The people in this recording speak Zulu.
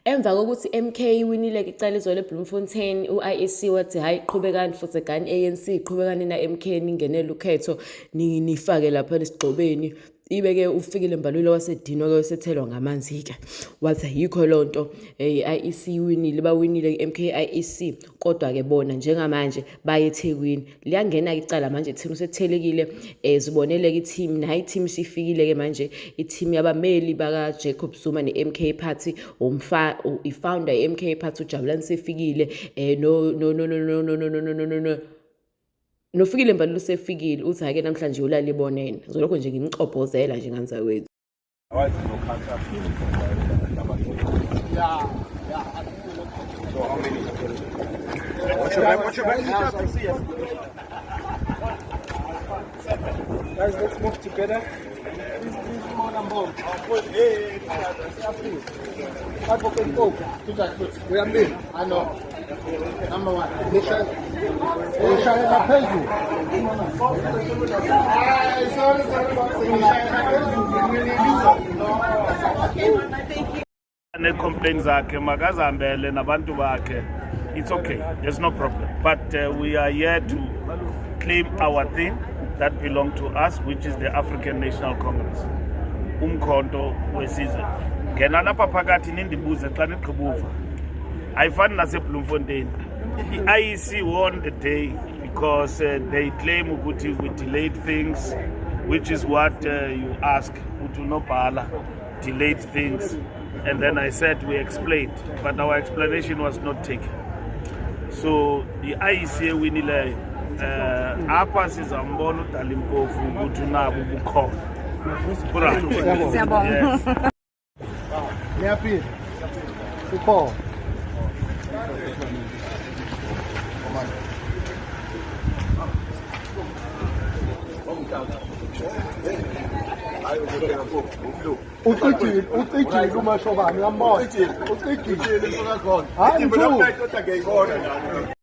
Emva kokuthi MK winile icala izolo eBloemfontein, uIEC wathi hayi qhubekani futhi egani ANC qhubekani na MK ningenele ukhetho nifake lapha esigxobeni. Ibeke ufikile Mbalula wasedinwa ke wasethelwa ngamanzi ke. Wathi yikho lonto IEC winile bawinile MK IEC kodwa ke bona njengamanje baye eThekwini. Liyangena icala manje thina usethelekile ziboneleke i-team nayi team sifikile ke manje i-team yabameli baka Jacob Zuma ne-MK Party i-founder i-MK Party uJabulani sefikile nofikile Mbalula usefikile uthi ake namhlanje ulala ibonene ngizolokho nje ngimxophozela nje nganza wethu What's your back? Guys, let's move together. Please more than both. Advocate Pope, we are me. I know. Number one. Complaints zakhe makazihambele nabantu bakhe. It's okay, there's no problem. But we are here to claim our thing that belongs to us, which is the African National Congress. Umkhonto wesizwe. Ngena lapha phakathi nindibuze xa niqhubuva. Ayifani naseBloemfontein. IEC won the day because they claim ukuthi we delayed things, which is what you ask. Utunobhala delayed things. And then I said we explained, but our explanation was not taken. So the IEC winile apha sizambona uDalimpofu ukuthi unabo ubukhona. Siyabonga. Happy. Super. Ucijile umashobani yambona. Ucijile usuka khona. Hayi mfowethu.